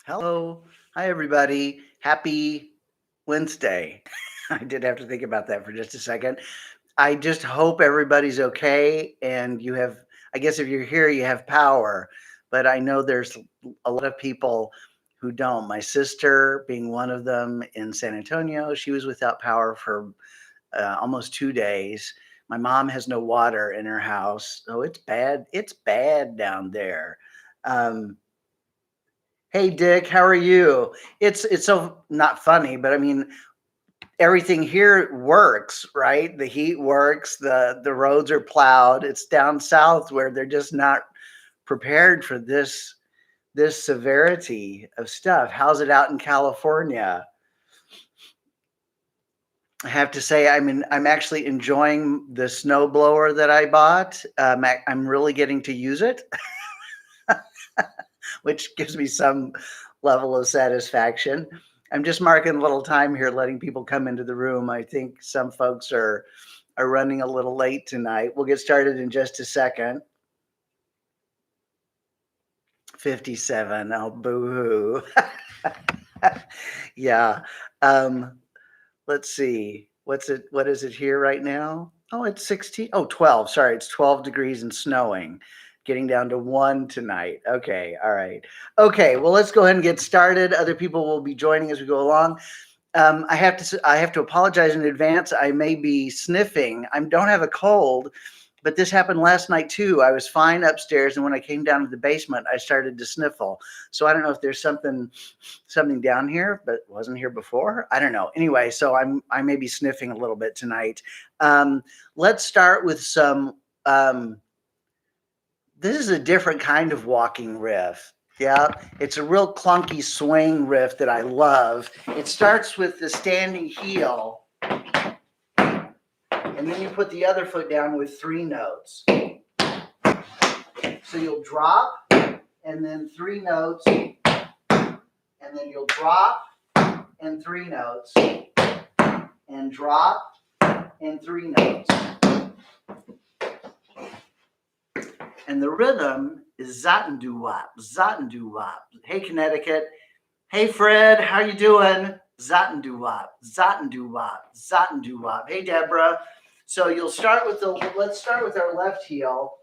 Hello. Hi, everybody. Happy Wednesday. I did have to think about that for just a second. I just hope everybody's okay and you have, I guess if you're here, you have power. But I know there's a lot of people who don't. My sister, being one of them in San Antonio, she was without power for almost 2 days. My mom has no water in her house. So it's bad. It's bad down there. Um, Hey Dick, how are you? It's so not funny, but I mean everything here works, right? The heat works, the roads are plowed. It's down south where they're just not prepared for this severity of stuff. How's it out in California? I have to say I'm actually enjoying the snowblower that I bought. I'm really getting to use it, which gives me some level of satisfaction. I'm just marking a little time here, letting people come into the room. I think some folks are running a little late tonight. We'll get started in just a second. 57. Oh, boo-hoo. Yeah. Um, let's see. What is it here right now? Oh, it's 16. Oh, 12. Sorry, it's 12 degrees and snowing. Getting down to 1 tonight. Okay, all right. Okay, well, let's go ahead and get started. Other people will be joining as we go along. I have to apologize in advance. I may be sniffing. I don't have a cold, but this happened last night too. I was fine upstairs, and when I came down to the basement, I started to sniffle. So I don't know if there's something down here, but wasn't here before. I don't know. Anyway, so I may be sniffing a little bit tonight. Let's start with some. This is a different kind of walking riff. Yeah, it's a real clunky swing riff that I love. It starts with the standing heel, and then you put the other foot down with 3 notes. So you'll drop, and then 3 notes, and then you'll drop, and 3 notes, and drop, and 3 notes. And the rhythm is zot-and-doo-wop, zot-and-doo-wop. Hey, Connecticut. Hey, Fred, how you doing? Zot-and-doo-wop, zot-and-doo-wop, zot-and-doo-wop. Hey, Deborah. So you'll start with let's start with our left heel.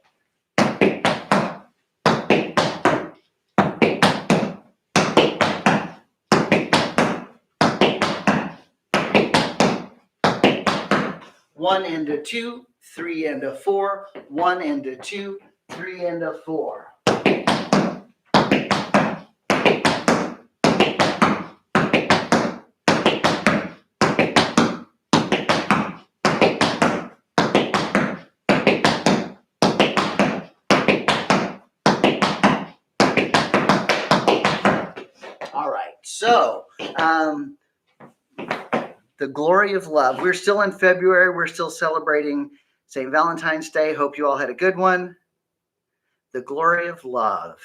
One and a 2, 3 and a 4, 1 and a 2, 3 and a 4. All right, so the glory of love. We're still in February. We're still celebrating St. Valentine's Day. Hope you all had a good one. The glory of love.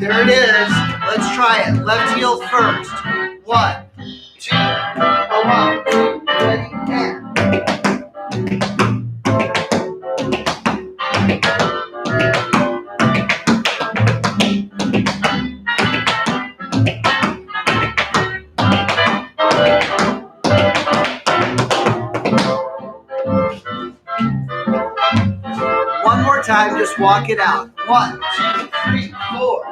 There it is. Let's try it. Left heel first. 1, 2, 1, 2, ready, and. One more time, just walk it out. 1, 2, 3, 4.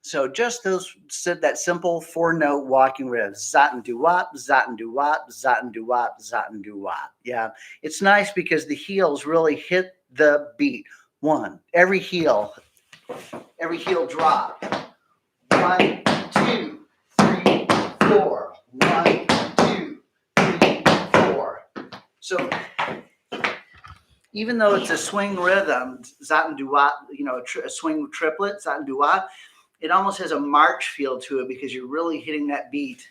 So just that simple 4-note walking riff, zot-and-doo-wop, zot-and-doo-wop, zot-and-doo-wop, zot-and-doo-wop. Yeah, it's nice because the heels really hit the beat. Every heel every heel drop. 1, 2, 3, 4. 1, 2, 3, 4. So even though it's a swing rhythm, zaten dua, a swing triplet, zaten dua, it almost has a march feel to it because you're really hitting that beat.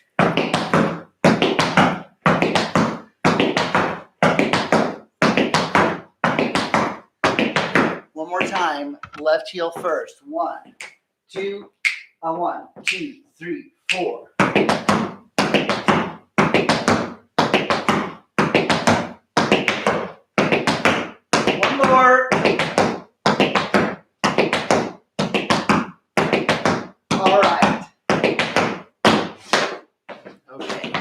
One more time, left heel first. 1, 2, 1, 2, 3, 4. One more. All right. Okay.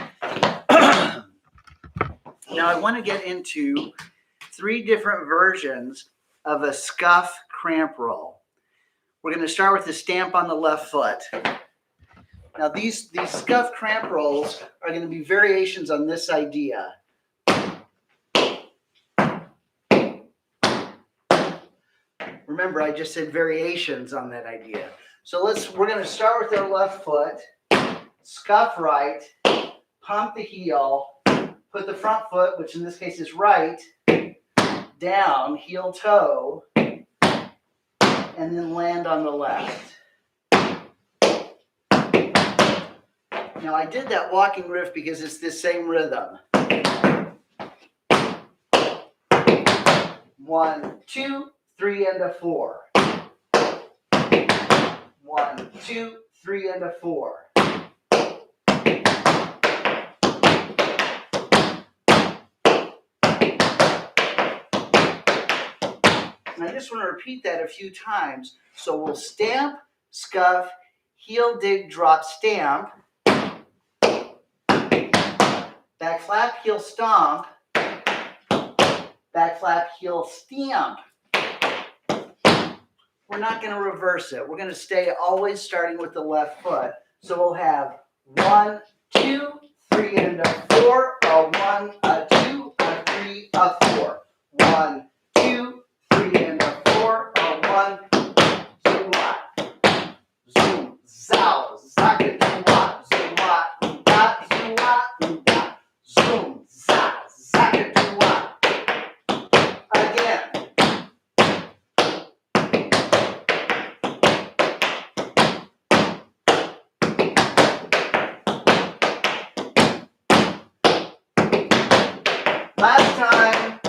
Now I want to get into 3 different versions of a scuff cramp roll. We're going to start with the stamp on the left foot. Now these scuff cramp rolls are going to be variations on this idea. Remember, I just said variations on that idea. So we're going to start with our left foot, scuff right, pump the heel, put the front foot, which in this case is right, down, heel toe, and then land on the left. Now I did that walking riff because it's this same rhythm. 1, 2, 3, and a 4. 1, 2, 3, and a 4. And I just want to repeat that a few times. So we'll stamp, scuff, heel, dig, drop, stamp, back flap, heel, stomp, back flap, heel, stamp. We're not going to reverse it. We're going to stay always starting with the left foot. So we'll have 1, 2, 3, and a 4, a 1, a 2, a 3, a 4. 1, 2, 3, and a 4, a 1, zoom, zoom, zow, zaka, doo-wah, zoom, da, zoom, da, zoom, za, zaka, doo-wah. Again. Last time.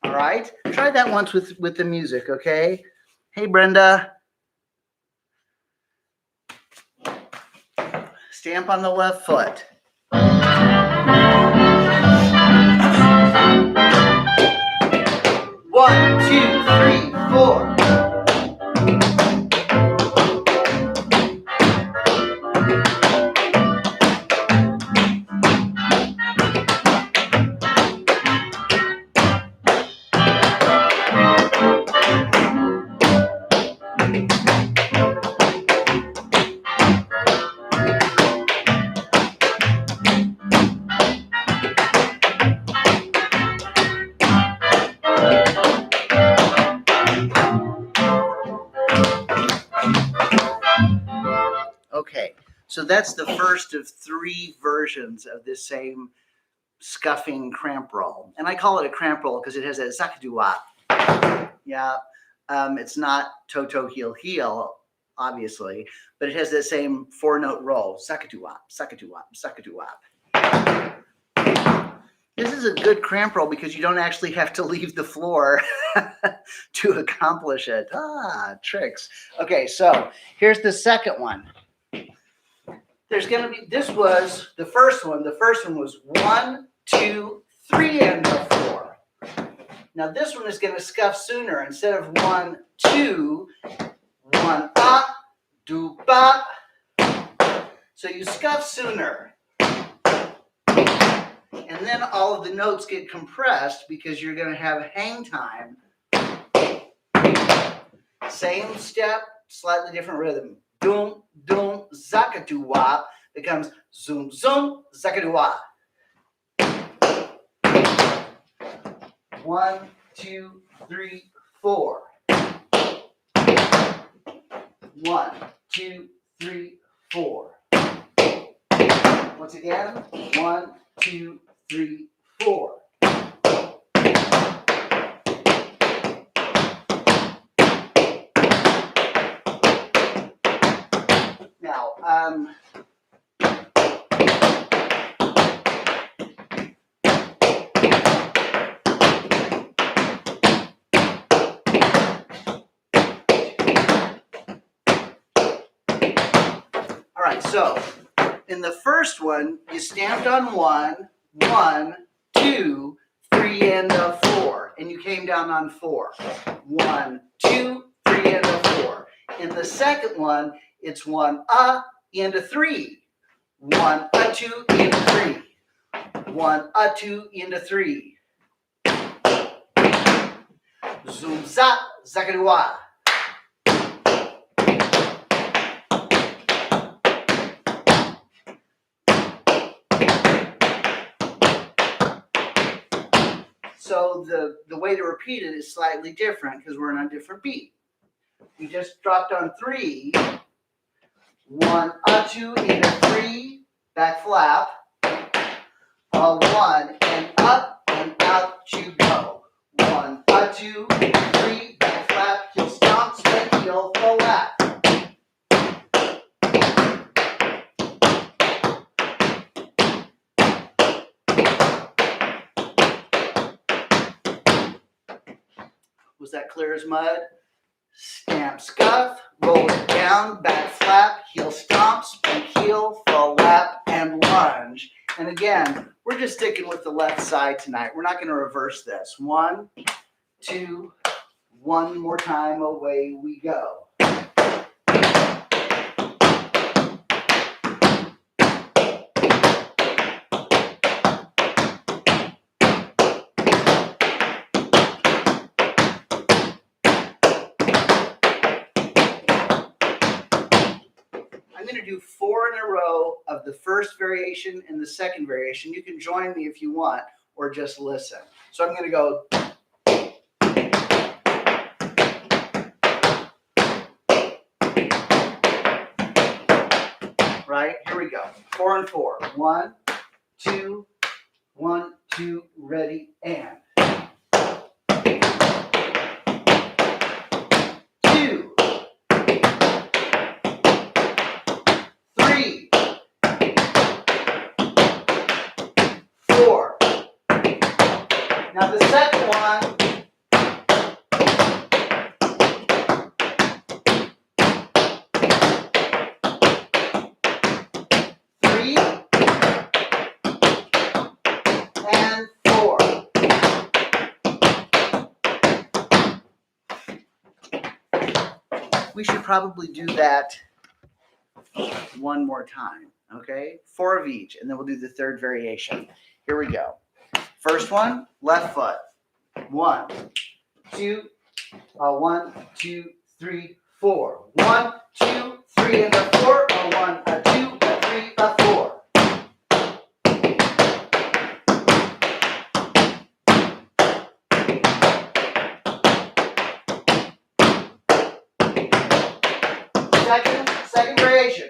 All right. Try that once with the music, okay? Hey, Brenda. Stamp on the left foot. 1, 2, 3, 4. Okay, so that's the first of 3 versions of this same scuffing cramp roll. And I call it a cramp roll because it has that zakadua. Yeah, it's not toe-toe, heel, obviously, but it has that same 4-note roll. Sakadua, sakadua, sakadua. This is a good cramp roll because you don't actually have to leave the floor to accomplish it. Tricks. Okay, so here's the second one. There's going to be, this was the first one. The first one was 1, 2, 3, and a 4. Now this one is going to scuff sooner. Instead of 1, 2, 1, up, do, bop. So you scuff sooner. And then all of the notes get compressed because you're going to have hang time. Same step, slightly different rhythm. Doom, doom, zakadoo-wah becomes zoom, zoom, zakadoo-wah. 1, 2, 3, 4. 1, 2, 3, 4. Once again, 1, 2, 3, 4. Now, all right, so in the first one, you stamped on 1, 1, 2, 3, and a 4, and you came down on 4. 1, 2, 3, and a 4. In the second one, it's 1, and a 3. 1, 2, and a 3. 1, 2, and a 3. Zoom, za, zagadua. So the way to repeat it is slightly different because we're on a different beat. We just dropped on 3. 1, 2, and a 3. Back flap. 1 and up and out you go. 1, 2, 3. Back flap. Heel stomp, spin, heel, full lap. Was that clear as mud? Stamp, scuff, roll it down, back flap, heel stomp, spin heel, full lap, and lunge. And again, we're just sticking with the left side tonight. We're not going to reverse this. 1, 2, 1 more time, away we go. I'm going to do 4 in a row of the first variation and the second variation. You can join me if you want, or just listen. So I'm going to go. Right? Here we go. 4 and 4. 1, 2, 1, 2, ready, and. 2, 3, 4. Now the second one. 3 and 4. We should probably do that one more time, okay? 4 of each, and then we'll do the third variation. Here we go. First one, left foot. 1, 2, 1, 2, 3, 4. 1, 2, 3, and a 4. 1, 2, 3, 4. Second variation.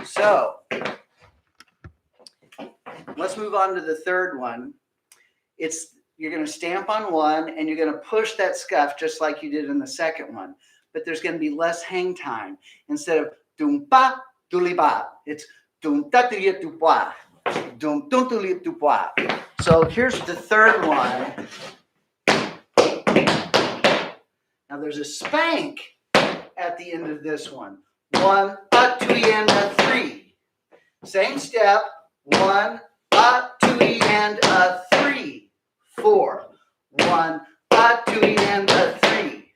So let's move on to the third one. You're going to stamp on 1 and you're going to push that scuff just like you did in the second one. But there's going to be less hang time. Instead of dum pa duli ba, it's dum ta tu tu pa, dum tum tu tu pa. So here's the third one. Now there's a spank at the end of this one. 1, 2, and a 3. Same step. 1, 2, and a 3. 4. 1, 2, and a 3.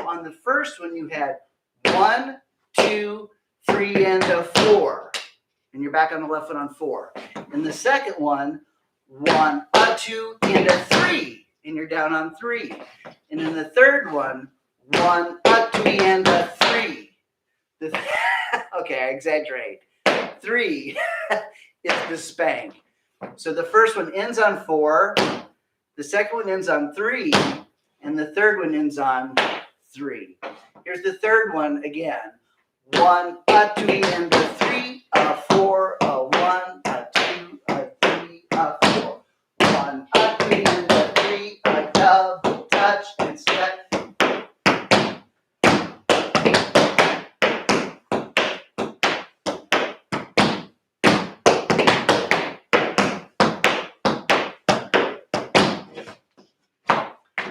on the first one, you had 1, 2, 3, and a 4. And you're back on the left foot on 4. In the second one, 1, a 2, and a 3. And you're down on 3. And in the third one, 1, a 2, and a 3. Okay, I exaggerate. 3 is the spank. So the first one ends on 4, the second one ends on 3, and the third one ends on 3. Here's the third one again. 1, a 2, and a 3, a 4, a 1, a 2, a 3, a 4. 1, a 2, and a 3, a double touch and step.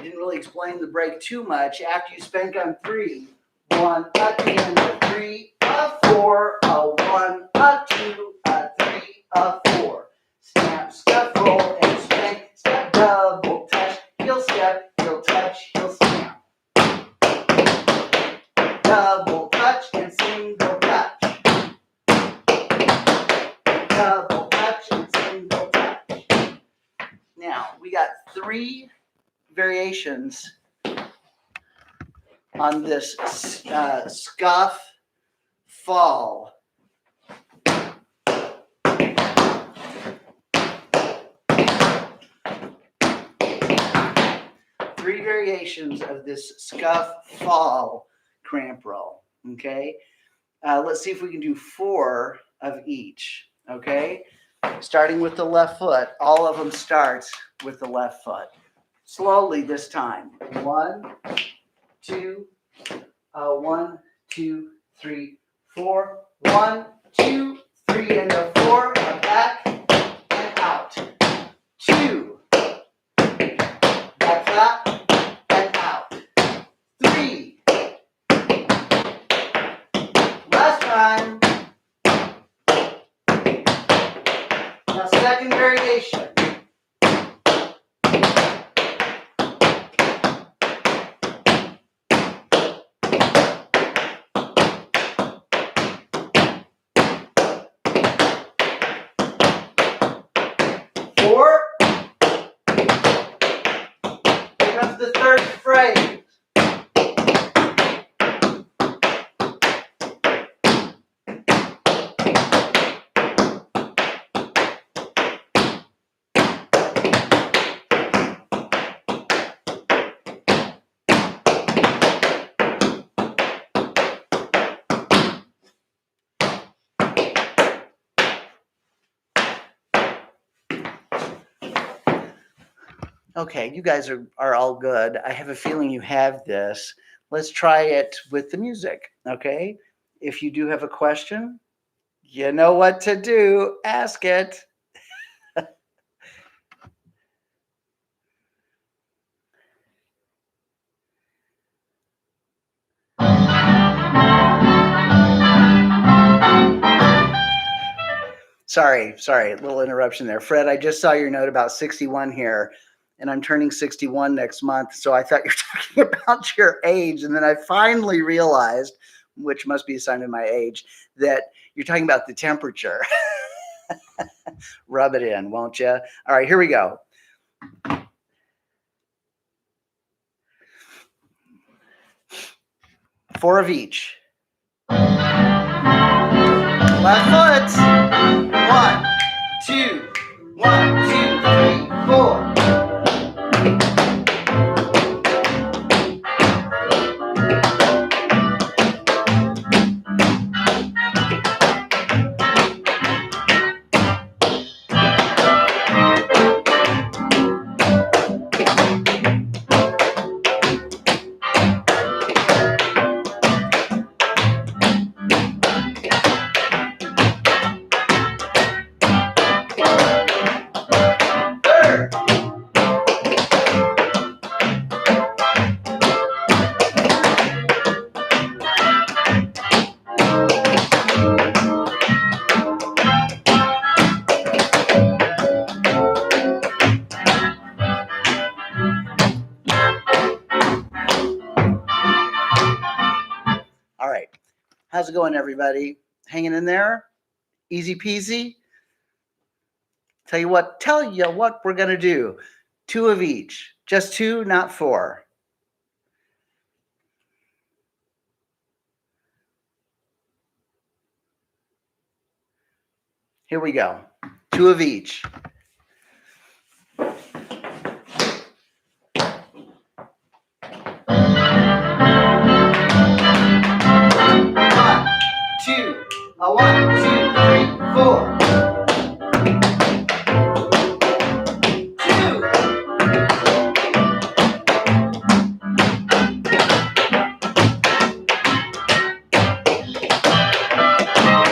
Didn't really explain the break too much. After you spank on 3, 1, a 2, and a 3, a 4, a 1, a 2, a 3, a 4. Snap, step, roll, and spank, step, double touch, heel step, heel touch, heel snap. Double touch and single touch. Double touch and single touch. Now, we got 3 variations on this scuff fall. 3 variations of this scuff fall cramp roll. Okay, let's see if we can do 4 of each. Okay, starting with the left foot. All of them starts with the left foot. Slowly this time. 1, 2, 1, 2, 3, 4. 1, 2, 3, and a 4. A back and out. 2. Back up and out. 3. Last time. Now second variation. 4. Here comes the third phrase. 'Okay, you guys are all good. I have a feeling you have this. Let's try it with the music, okay? If you do have a question, you know what to do. Ask it. Sorry, a little interruption there. Fred, I just saw your note about 61 here, and I'm turning 61 next month, so I thought you were talking about your age, and then I finally realized, which must be a sign of my age, that you're talking about the temperature. Rub it in, won't you? All right, here we go. Four of each. Left foot. 1, 2, 1, 2, 3, 4. How's it going, everybody? Hanging in there? Easy peasy? Tell you what we're going to do. 2 of each. Just 2, not 4. Here we go. 2 of each. 2. A 1, 2, 3, 4. 2.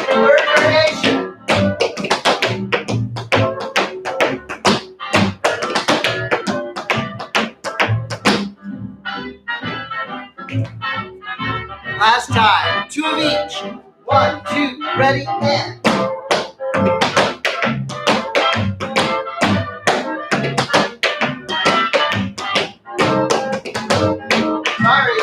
Third variation. Last time. 2 of each. 1, 2, ready, and. Sorry.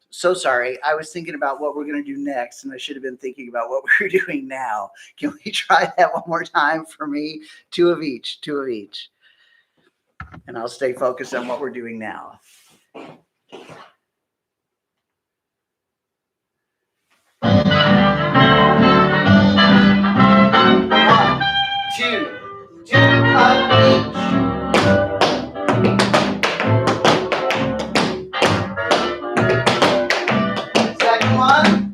So sorry. I was thinking about what we're going to do next, and I should have been thinking about what we're doing now. Can we try that one more time for me? 2 of each. 2 of each. And I'll stay focused on what we're doing now. 1, 2, 2 of each. Second one.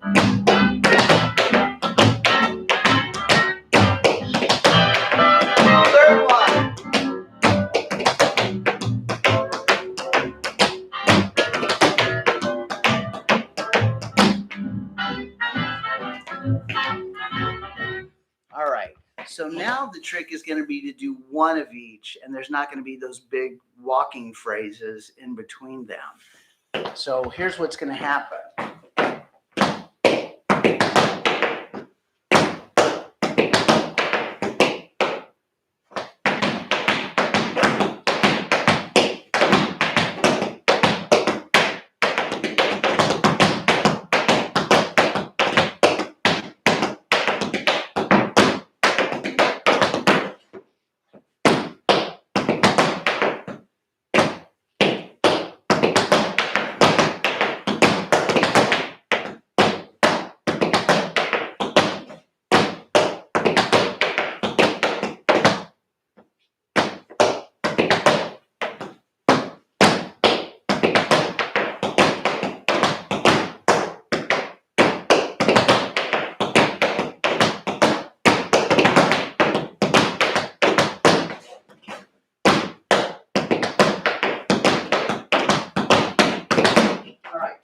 Third one. All right. So now the trick is going to be to do 1 of each, and there's not going to be those big walking phrases in between them. So here's what's going to happen.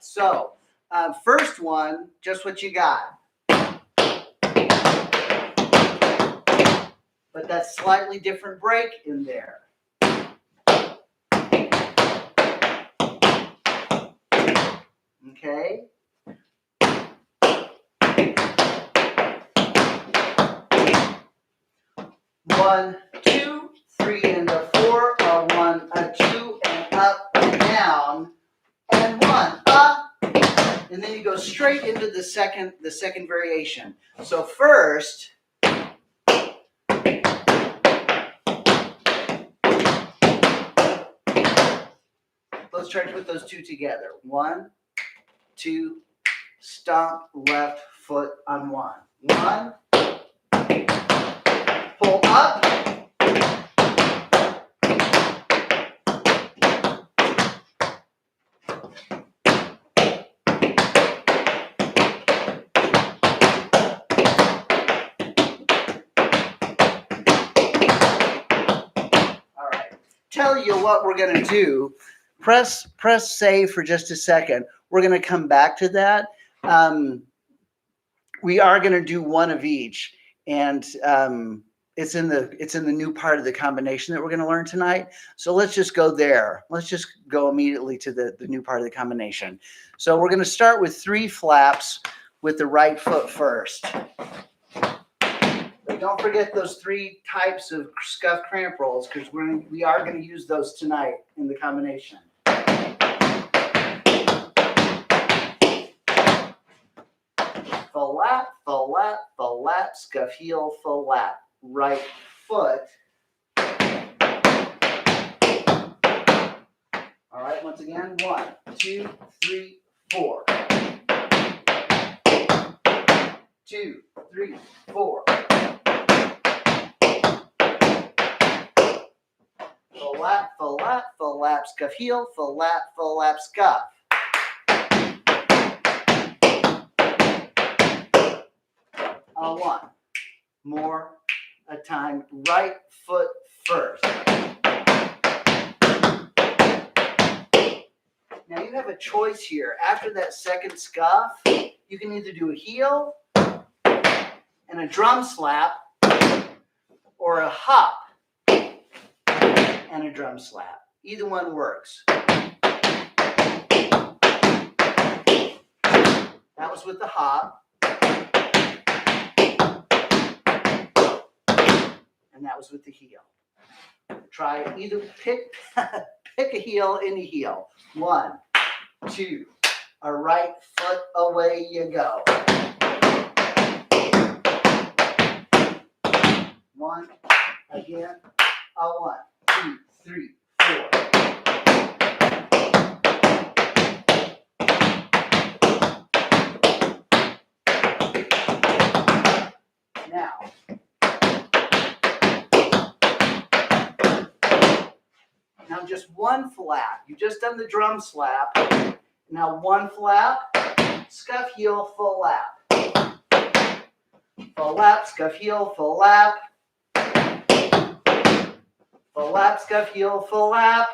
So, first one, just what you got. But that's slightly different break in there. Okay? One, 2, 3, and a 4, a 1, a 2, and up, and down, and 1, up. And then you go straight into the second variation. So first, let's try to put those 2 together. 1, 2, stomp left foot on 1. 1, pull up. Tell you what we're going to do. Press save for just a second. We're going to come back to that. We are going to do 1 of each, and it's in the new part of the combination that we're going to learn tonight. So let's just go there. Let's just go immediately to the new part of the combination. So we're going to start with 3 flaps with the right foot first. But don't forget those 3 types of scuff cramp rolls, because we are going to use those tonight in the combination. Full lap, full lap, full lap, scuff heel, full lap. Right foot. All right, once again, 1, 2, 3, 4. 2, 3, 4. Full lap, full lap, full lap, scuff heel, full lap, scuff. One more a time, right foot first. Now you have a choice here. After that second scuff, you can either do a heel and a drum slap, or a hop and a drum slap. Either one works. That was with the hop. And that was with the heel. Try either pick a heel, any heel. 1, 2, a right foot, away you go. 1, again, a 1, 2, 3, 4. Now just 1 flap. You just done the drum slap. Now 1 flap, scuff heel, full lap. Full lap, scuff heel, full lap. Full lap, scuff heel, full lap.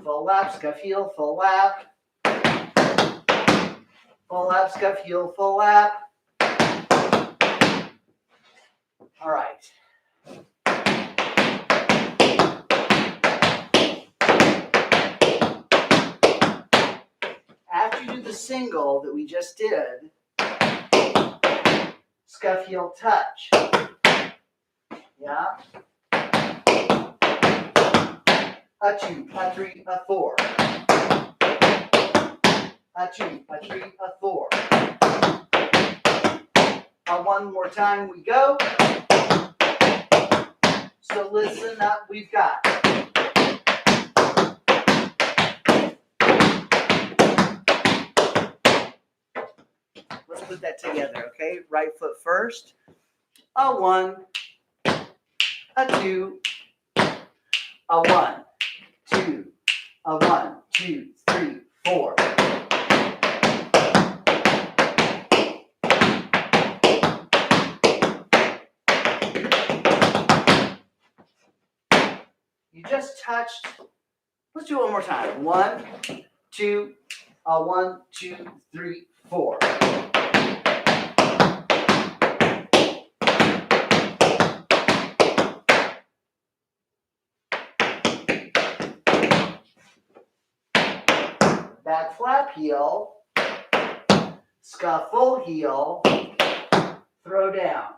Full lap, scuff heel, full lap. Full lap, scuff heel, full lap. All right. After you do the single that we just did, scuff heel touch. Yeah? A 2, a 3, a 4. A 2, a 3, a 4. One more time we go. So listen up, we've got. Let's put that together, okay? Right foot first. A 1, a 2, a 1, 2, a 1, 2, 3, 4. You just touched. Let's do it one more time. 1, 2, a 1, 2, 3, 4. Back flap heel, scuffle heel, throw down.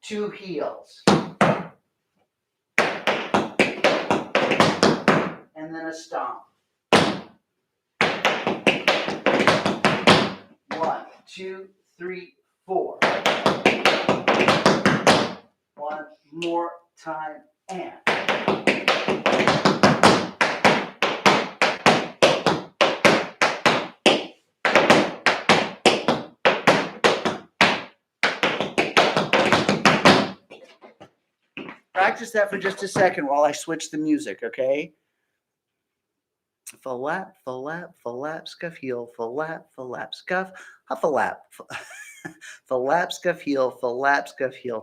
2 heels. And then a stomp. 1, 2, 3, 4. One more time and. Practice that for just a second while I switch the music, okay? Full lap, scuff heel, full lap, scuff, huff a lap. Full lap, scuff heel,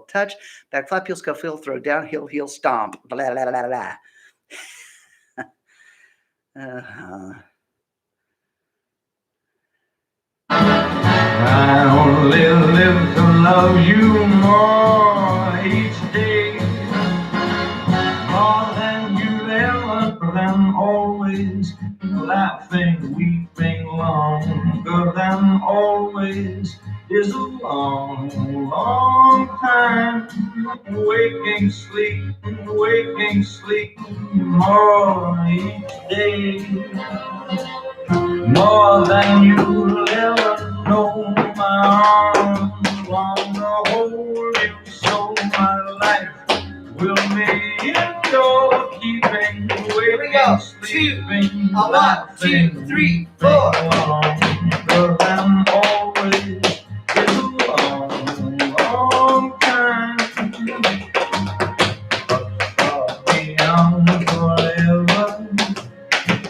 touch, back flap heel, scuff heel, throw down, heel, stomp. Blah, blah, blah, blah. I only live to love you. is a long, long time. Waking sleep, more each day. More than you'll ever know. My arms wanna hold you so my life will be in your keeping. Waking, sleeping, laughing, 1, 2, 3, 4. Longer than always is a long, long time. Beyond forever,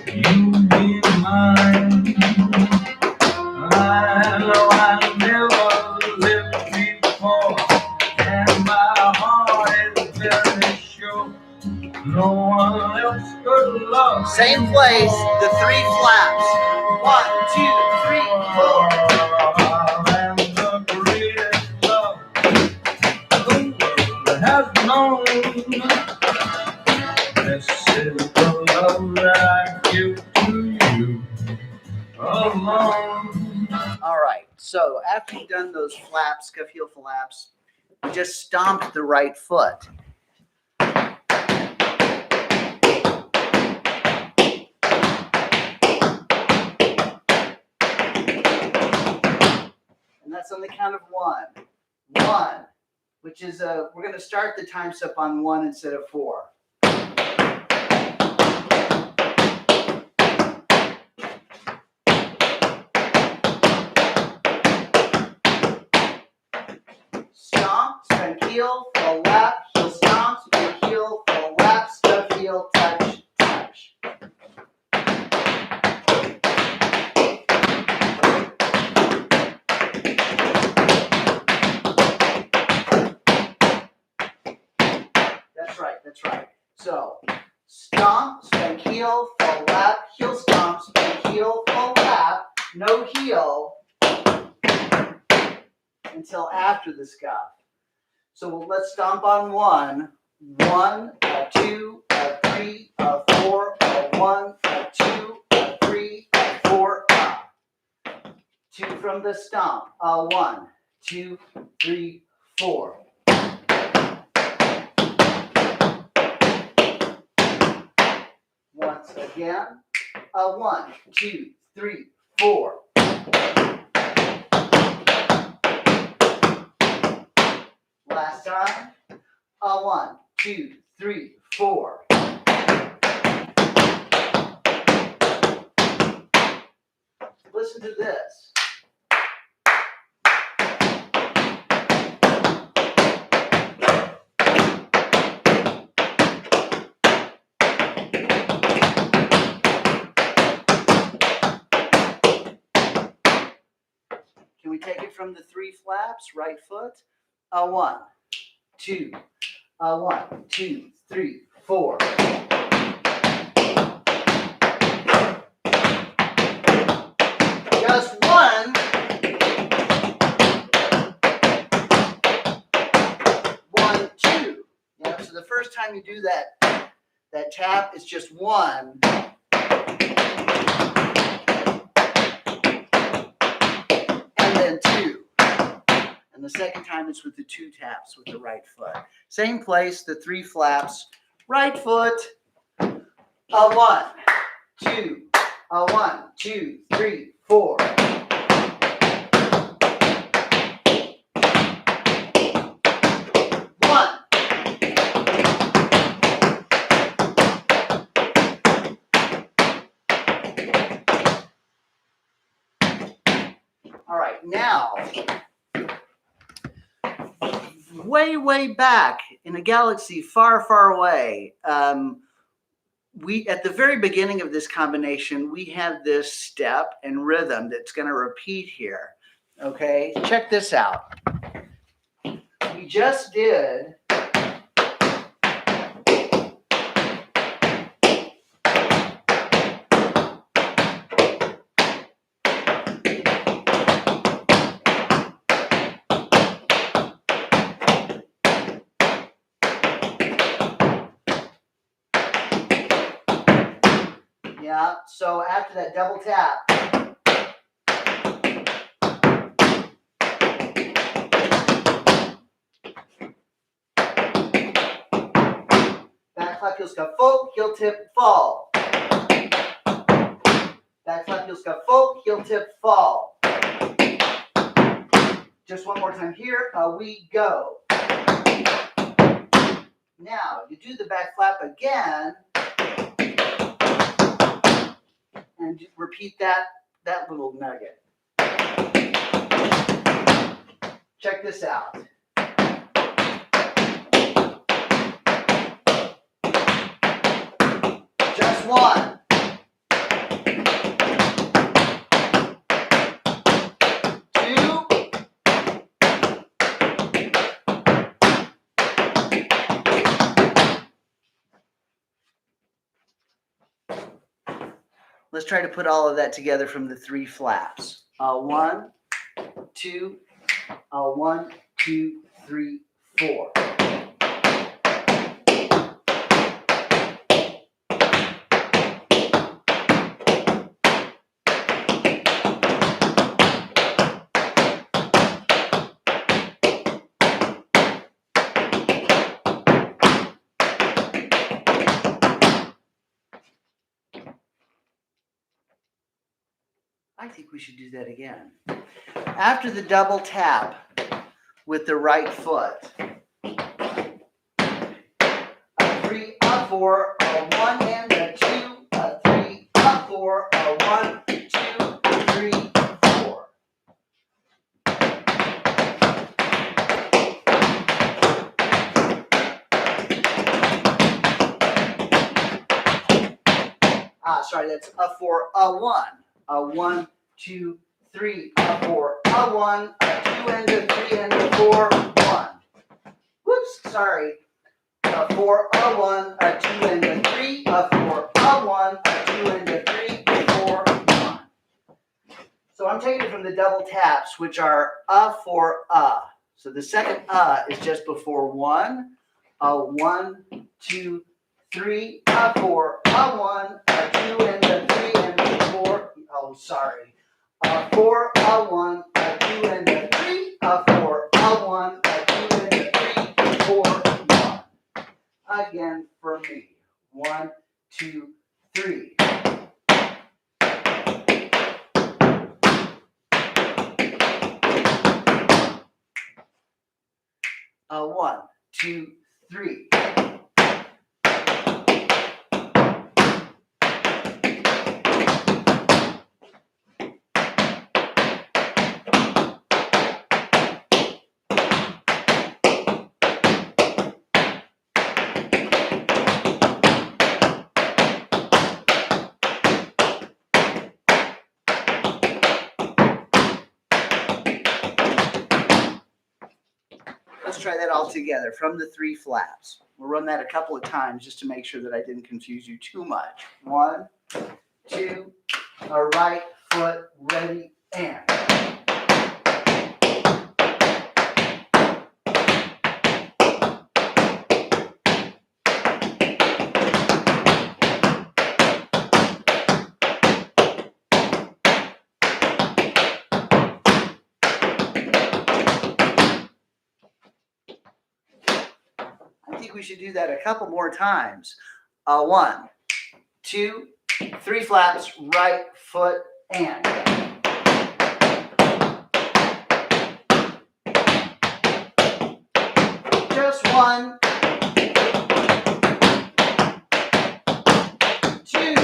you be mine. I know I never lived before, and my heart is very sure no one else could love. Same place, the 3 flaps. 1, 2, 3, 4. And the greatest love the world has known. This is the love that I give to you alone. All right, so after you've done those flaps, cuff heel flaps, you just stomped the right foot. And that's on the count of 1. 1, which is we're going to start the time step on 1 instead of 4. Stomp, spin heel, full lap, heel stomp, spin heel, full lap, stuff heel, touch, touch. That's right. So, stomp, spin heel, full lap, heel stomp, spin heel, full lap, no heel until after the scuff. So let's stomp on 1. 1, 2, 3, 4, 1, 2, 3, 4, 2 from the stomp. 1, 2, 3, 4. Once again. 1, 2, 3, 4. Last time. 1, 2, 3, 4. Listen to this. Can we take it from the 3 flaps, right foot? 1, 2, 1, 2, 3, 4. Just 1. 1, 2. Yep. So the first time you do that tap, it's just 1. And then 2. And the second time it's with the 2 taps with the right foot. Same place, the 3 flaps, right foot. 1, 2, 1, 2, 3, 4. All right, now, way back in a galaxy far, far away, we at the very beginning of this combination, we have this step and rhythm that's going to repeat here. Okay, check this out. We just did yeah, so after that double tap, heel scuffle, heel tip, fall. Back flap, heel scuffle, heel tip, fall. Just one more time here. We go. Now you do the back flap again, and repeat that little nugget. Check this out. Just one. Two. Let's try to put all of that together from the 3 flaps. 1, 2, 1, 2, 3, 4. I think we should do that again. After the double tap with the right foot, a 3, a 4, a 1 and a 2, a 3, a 4, a 1, 2, 3, 4. Sorry, that's a 4, a 1. A 1, 2, 3, a 4, a 1, a 2 and a 3 and a 4, 1. Whoops, sorry. A 4, a 1, a 2 and a 3, a 4, a 1, a 2 and a 3, 4, 1. So I'm taking it from the double taps, which are a 4, a. So the second is just before 1, a 1, 2, 3, a 4, a 1, a 2 and a 3 and a 4. Oh, sorry. A 4, a 1, a 2 and a 3, a 4, a 1, a 2 and a 3, 4, 1. Again for me. 1, 2, 3. A 1, 2, 3. Let's try that all together from the 3 flaps. We'll run that a couple of times just to make sure that I didn't confuse you too much. 1, 2, a right foot, ready, and. I think we should do that a couple more times. 1, 2, 3 flaps, right foot, and. Just 1, 2.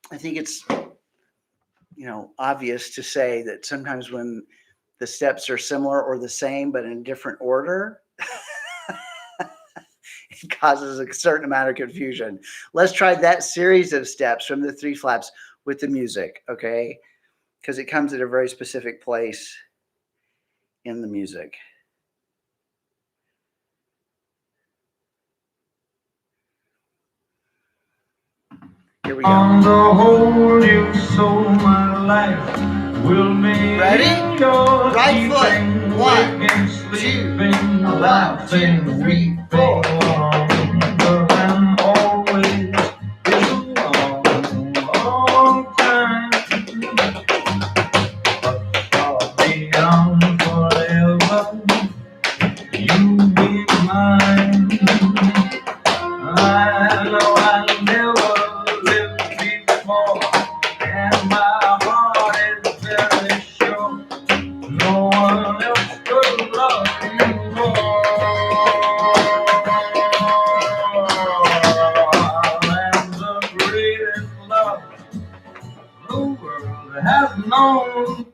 I think it's, obvious to say that sometimes when the steps are similar or the same but in different order, it causes a certain amount of confusion. Let's try that series of steps from the 3 flaps with the music, okay? Because it comes at a very specific place in the music. Here we go. On the whole, you sold my life. Will make Ready? your Right foot. keeping, 1, waking, 2, sleeping, 1, 2, laughing, 3, weeping, 4. longer than always is a long, long time. know I never lived before, and my heart is very sure no one else could love you more. And the greatest love the world has known.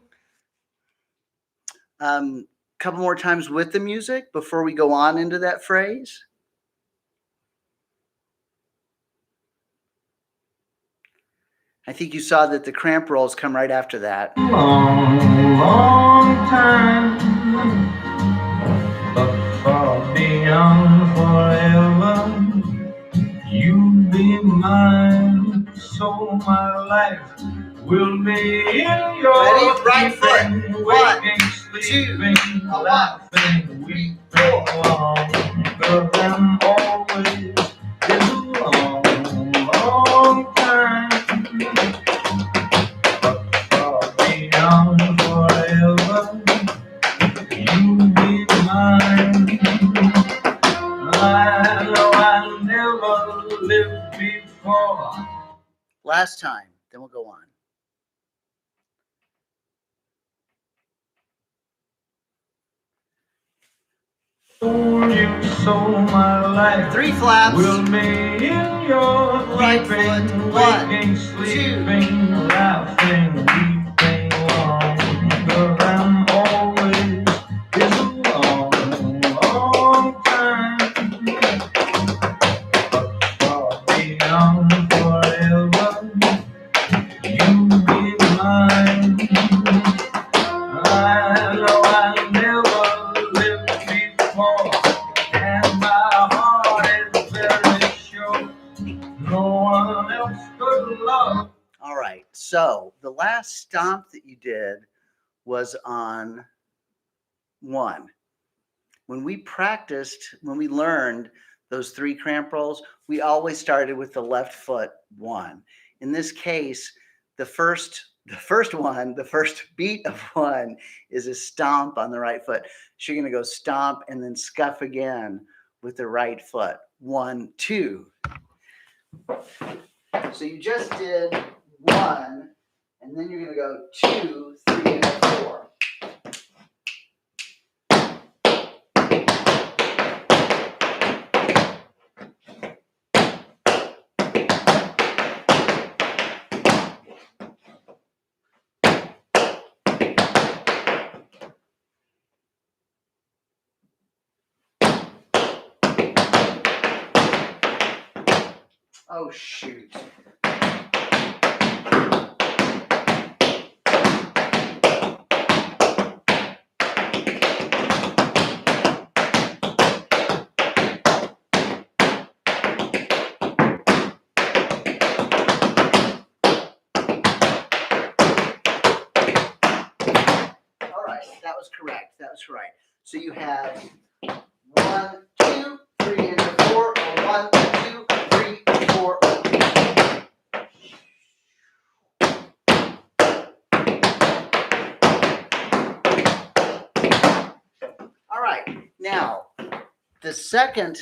Couple more times with the music before we go on into that phrase. I think you saw that the cramp rolls come right after that. Long, long time, but far beyond forever, you'll be mine, so my life will be in your Ready? Right keeping, foot. waking, 1, 2, sleeping, laughing, weeping, longer than always is a long, long time. But far beyond forever, you'll be mine. I know I never lived before. Last time, then we'll go on. You so my life 3 flaps. will be in your Right keeping, foot. 1, waking, sleeping, laughing, weeping, longer than always is a long, long time. But far beyond forever, you'll be mine. I know I never lived before, and my heart is very sure no one else could love. All right. So the last stomp that you did was on 1. When we practiced, when we learned those 3 cramp rolls, we always started with the left foot 1. In this case, the first one, the first beat of 1 is a stomp on the right foot. So you're going to go stomp and then scuff again with the right foot. 1, 2. So you just did 1, and then you're going to go 2, 3, and 4. Oh, shoot. All right, that was correct. That was right. So you have 1, 2, 3, and 4, or 1, 2, 3, 4. All right, now the second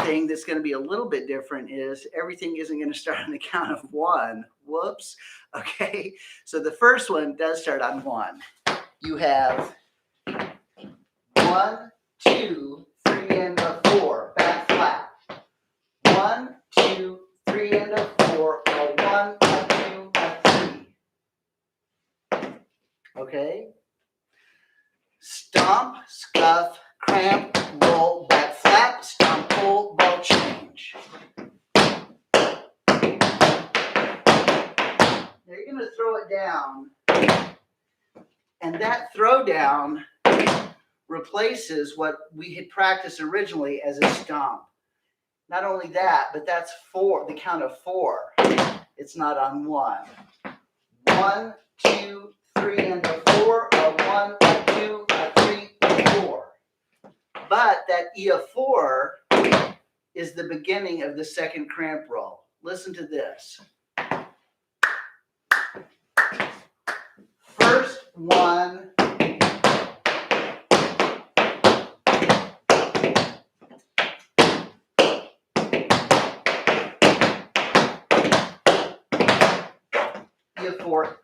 thing that's going to be a little bit different is everything isn't going to start on the count of 1. Whoops. Okay, so the first one does start on 1. You have 1, 2, 3, and 4. Back flat. 1, 2, 3, and 4. A 1, a 2, a 3. Okay. Stomp, scuff, cramp, roll, back flat, stomp, pull, ball change. Now you're going to throw it down, and that throw down replaces what we had practiced originally as a stomp. Not only that, but that's 4, the count of 4. It's not on 1. 1, 2, 3, and 4. A 1, a 2, a 3, a 4. But that E of 4 is the beginning of the second cramp roll. Listen to this. First 1. E4,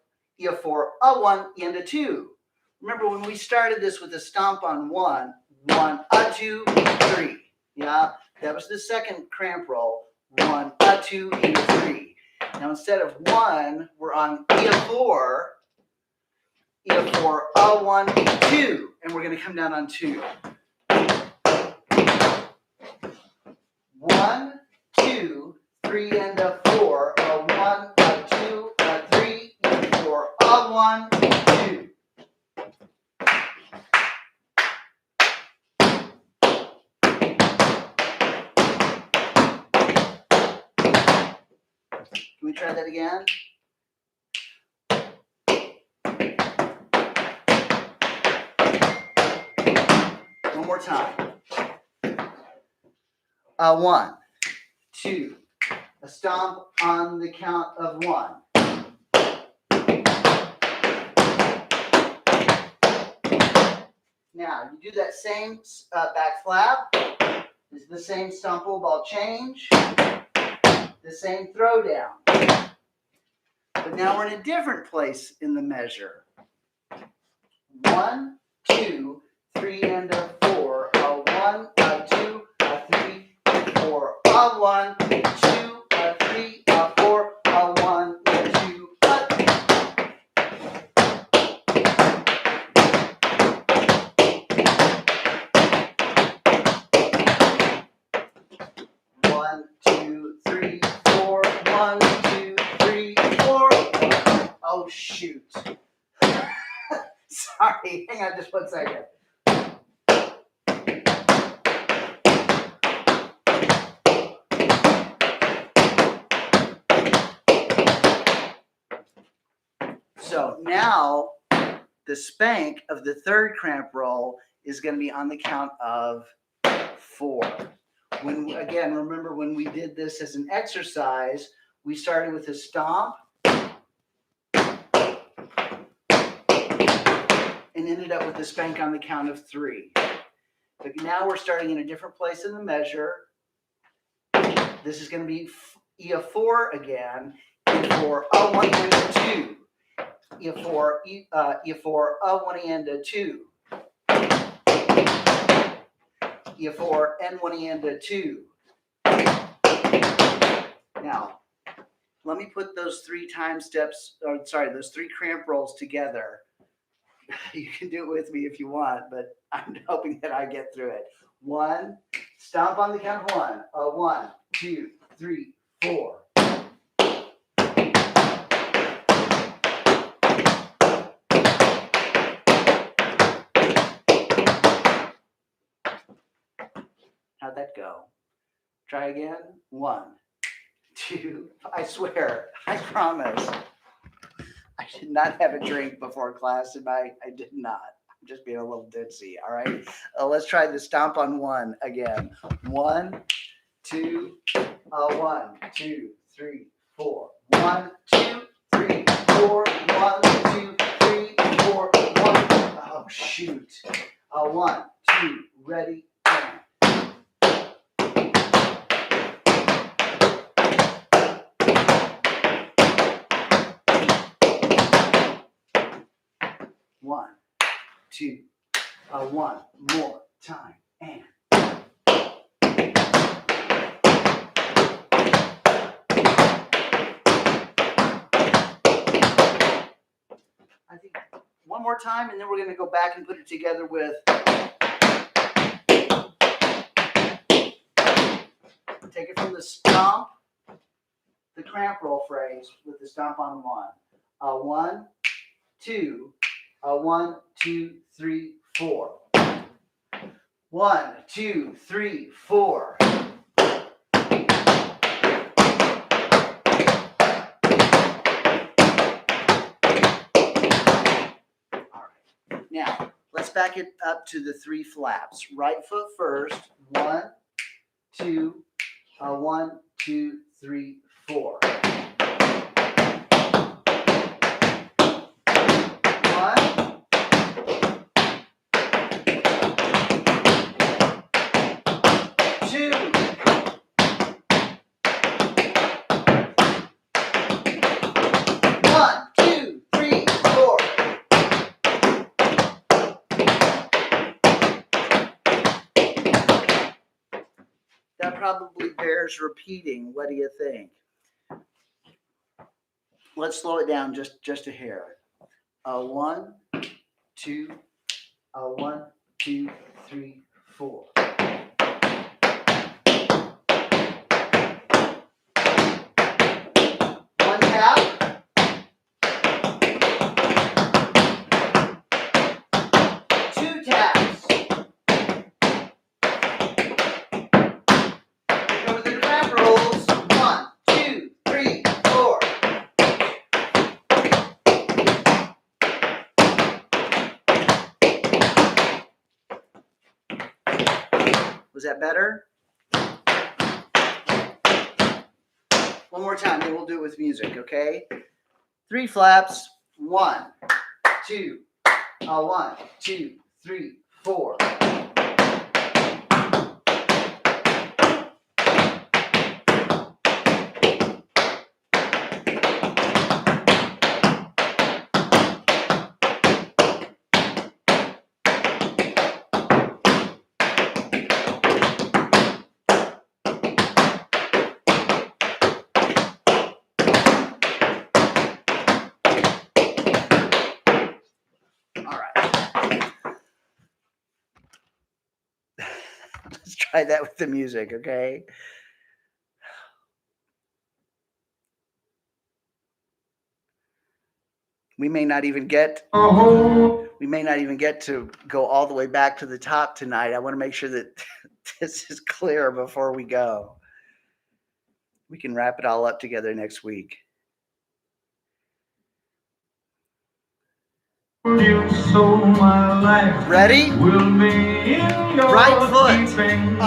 E4, A1, E into 2. Remember when we started this with a stomp on 1, 1, A2, E3. Yeah, that was the second cramp roll. 1, A2, E3. Now instead of 1, we're on E4, E4, A1, E2, and we're going to come down on 2. 1, 2, 3, and a 4, a 1, a 2, a 3, a 4, a 1, 2. Can we try that again? One more time. 1, 2, a stomp on the count of 1. Now, you do that same back flap. This is the same stumble ball change. The same throwdown. But now we're in a different place in the measure. 1, 2, 3, and a 4. A 1, a 2, a 3, a 4. A 1, 2, a 3, a 4. A 1, a 2, a 3. 1, 2, 3, 4. 1, 2, 3, 4. Oh, shoot. Sorry, hang on just 1 second. So now the spank of the third cramp roll is going to be on the count of 4. Again, remember when we did this as an exercise, we started with a stomp and ended up with a spank on the count of 3. But now we're starting in a different place in the measure. This is going to be E of 4 again, E4, A1 and 2. E4, E4, A1 and 2. E4, N1 and 2. Now, let me put those 3 time steps, those 3 cramp rolls together. You can do it with me if you want, but I'm hoping that I get through it. 1, stomp on the count of 1. 1, 2, 3, 4. How'd that go? Try again. 1, 2. I swear, I promise. I did not have a drink before class tonight. I did not. I'm just being a little ditzy. All right. Let's try the stomp on 1 again. 1, 2. 1, 2, 3, 4. 1, 2, 3, 4. 1, 2, 3, 4. 1. Oh shoot. 1, 2. Ready. And. 1, 2, 1 more time, and I think one more time, and then we're going to go back and put it together with take it from the stomp, the cramp roll phrase with the stomp on 1. 1, 2. 1, 2, 3, 4. 1, 2, 3, 4. All right. Now, let's back it up to the 3 flaps. Right foot first. 1, 2, 1, 2, 3, 4. 1, 2. probably bears repeating. What do you think? Let's slow it down just a hair. 1, 2, 1, 2, 3, 4. One tap. 2 taps. Go to the crab rolls. 1, 2, 3, 4. Was that better? One more time, then we'll do it with music, okay? 3 flaps. 1, 2, 1, 2, 3, 4. Let's try that with the music, okay? We may not even get to go all the way back to the top tonight. I want to make sure that this is clear before we go. We can wrap it all up together next week. Ready? Right foot.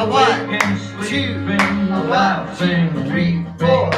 1, 2, 1, 2, 3, 4.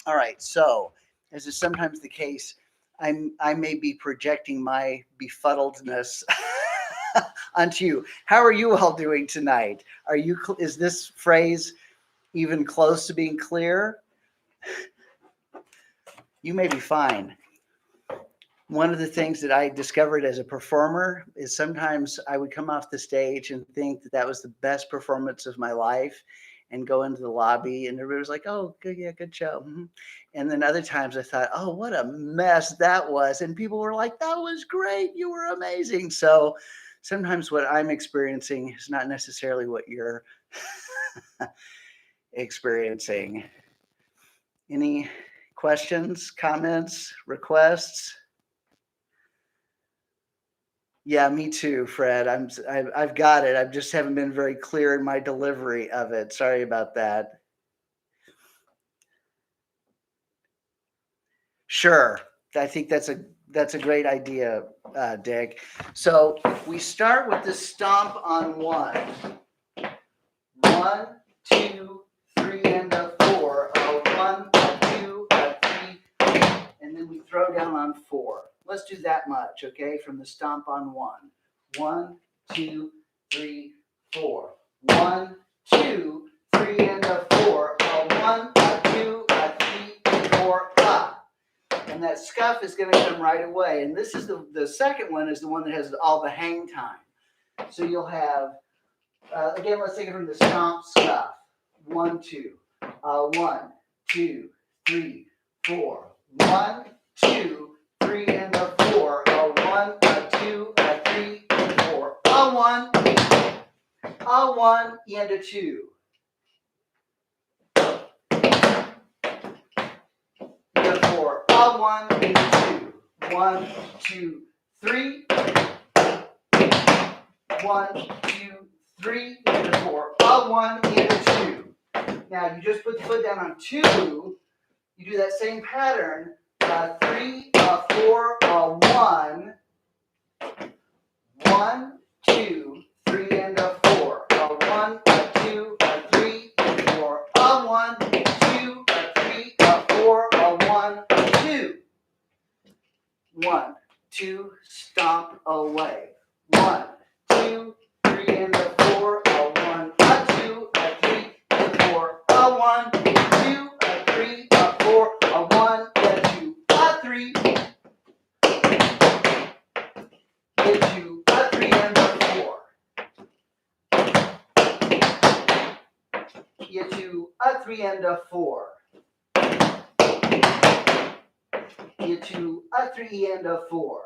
All right, so as is sometimes the case, I may be projecting my befuddledness onto you. How are you all doing tonight? Is this phrase even close to being clear? You may be fine. One of the things that I discovered as a performer is sometimes I would come off the stage and think that was the best performance of my life, and go into the lobby and everybody was like, oh, good, yeah, good show. Mm-hmm. And then other times I thought, oh, what a mess that was. And people were like, that was great. You were amazing. So sometimes what I'm experiencing is not necessarily what you're experiencing. Any questions, comments, requests? Yeah, me too, Fred. I've got it. I just haven't been very clear in my delivery of it. Sorry about that. Sure. I think that's a great idea, Dick. So we start with the stomp on 1. 1, 2, 3, and a 4. 1, 2, 3, and then we throw down on 4. Let's do that much, okay? From the stomp on 1. 1, 2, 3, 4. 1, 2, 3, and a 4. 1, 2, 3, 4, up. And that scuff is going to come right away. And this is the second one is the one that has all the hang time. So you'll have, again, let's take it from the stomp scuff. 1, 2. 1, 2, 3, 4. 1, 2, 3, and a 4. 1, two, a three, a four, a one, and a two. And a four, a one, and a two. 1, 2, 3. 1, 2, 3, and a four, a one, and a two. Now you just put the foot down on two. You do that same pattern. 3, a 4, a 1. 1, 2, 3, and a 4. A 1, a 2, a 3, a 4. A 1, 2, a 3, a 4, a 1, a 2. 1, 2, stomp away. 1, 2, 3, and a 4. A 1, a 2, a 3, a 4. A 1, 2, a 3, a 4. A 1, a 2, a 3. A 2, a 3, and a 4. A 2, a 3, and a 4. A 2, a 3, and a 4.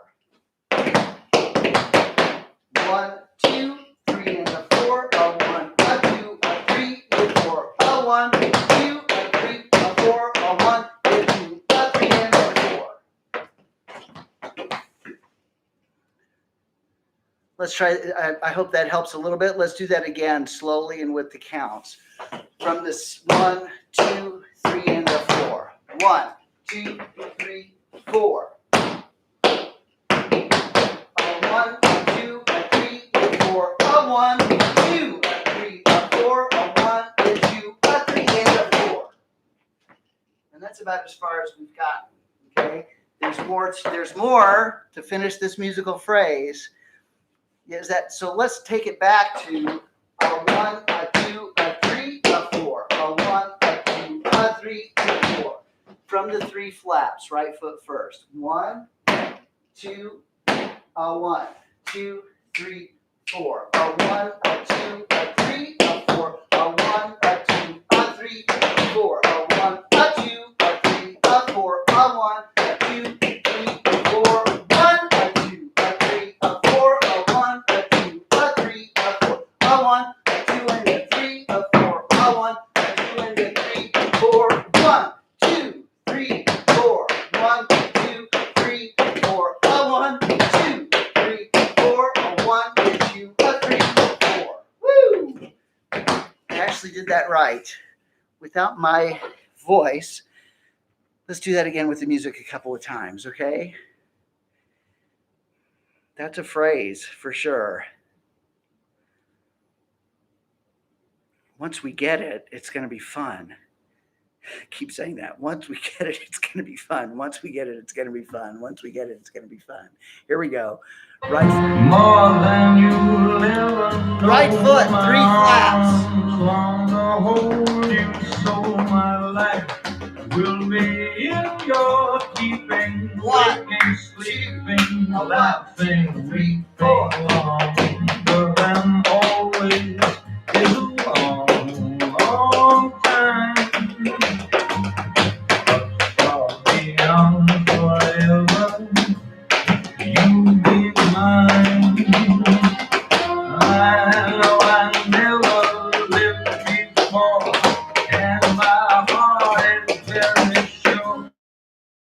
1, 2, 3, and a 4. A 1, a 2, a 3, a 4. A 1, 2, a 3, a 4. A 1, a 2, a 3, and a 4. Let's try. I hope that helps a little bit. Let's do that again slowly and with the counts. From this 1, 2, 3, and a 4. 1, 2, 3, 4. A 1, a 2, a 3, a 4. A 1, 2, a 3, a 4. A 1, a 2, a 3, and a 4. And that's about as far as we've gotten. Okay. There's more to finish this musical phrase. Is that so? Let's take it back to a 1, a 2, a 3, a 4. A 1, a 2, a 3, a 4. From the 3 flaps, right foot first. 1, 2, a 1, 2, 3, 4. A 1, a 2, a 3, a 4. A 1, a 2, a 3, a 4. A 1, a 2, a 3, a 4. A 1, a 2, 3, a 4. 1, a 2, a 3, a 4. A 1, a 2, a 3, a 4. A 1, a 2, and a 3, a 4. A 1, a 2, and a 3, a 4. 1, 2, 3, 4. 1, 2, 3, 4. A 1, 2, 3, 4. A 1, a 2, a 3, a 4. Woo! I actually did that right without my voice. Let's do that again with the music a couple of times, okay? That's a phrase for sure. Once we get it, it's going to be fun. Keep saying that. Once we get it, it's going to be fun. Once we get it, it's going to be fun. Once we get it, it's going to be fun. Here we go. Right, More than you'll ever know. right foot, 3 flaps. Long to hold you, so my life will be in your keeping. 1, Waking, sleeping, 2, laughing, 3, 4. longer than always is a long, long time. But beyond forever, you be mine. I know I never lived before, and my heart is very sure.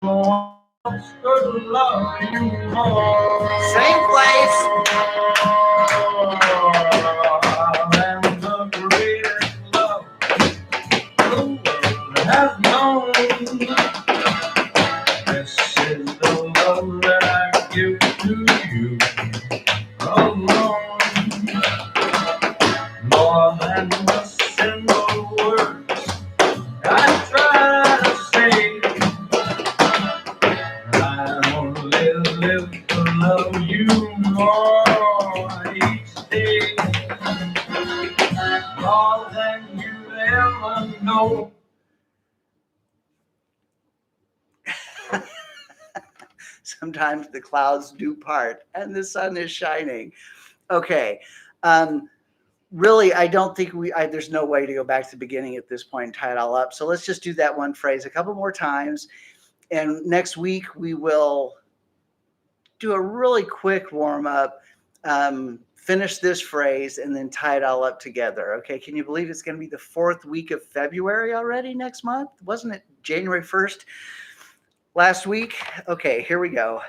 Wants to love you more. Same place. And the greatest love the world has known. This is the love that I give to you alone. More than a single word I try to say. I only live to love you more each day. More than you ever know. Sometimes the clouds do part and the sun is shining. Okay. Really, I don't think there's no way to go back to the beginning at this point and tie it all up. So let's just do that one phrase a couple more times. And next week we will do a really quick warm up, finish this phrase, and then tie it all up together. Okay, can you believe it's going to be the 4th week of February already next month? Wasn't it January 1st last week? Okay, here we go.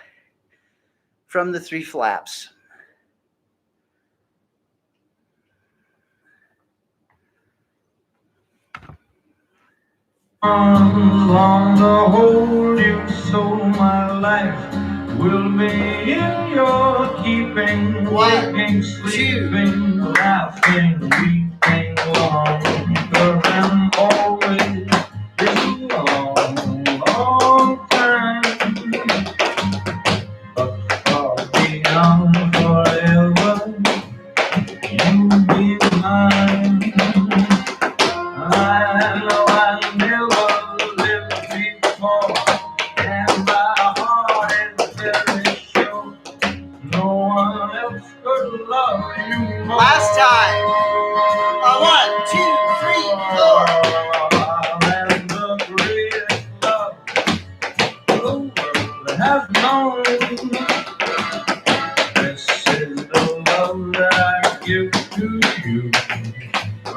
From the 3 flaps. Long to hold you, so my life will be in your keeping. Waking, sleeping, laughing, weeping, longer and always this long, long time. But far beyond forever, you be mine. I know I never lived before, and my heart is very sure no one else could love you more. Last time. 1, 2, 3, 4. And the greatest love the world has known. This is the love that I give to you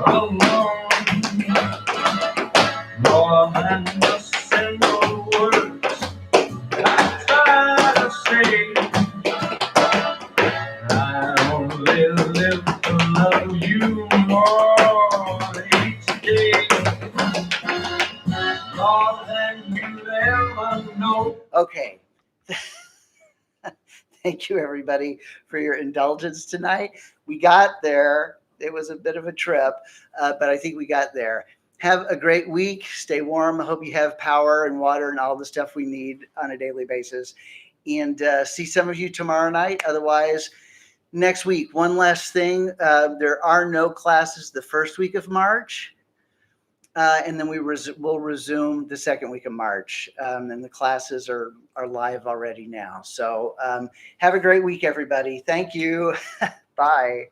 alone. More than a single word I try to say. I only live to love you more each day. More than you ever know. Okay. Thank you, everybody, for your indulgence tonight. We got there. It was a bit of a trip, but I think we got there. Have a great week. Stay warm. I hope you have power and water and all the stuff we need on a daily basis. And see some of you tomorrow night. Otherwise, next week. One last thing. There are no classes the first week of March. And then we'll resume the second week of March. And the classes are live already now. So have a great week, everybody. Thank you. Bye.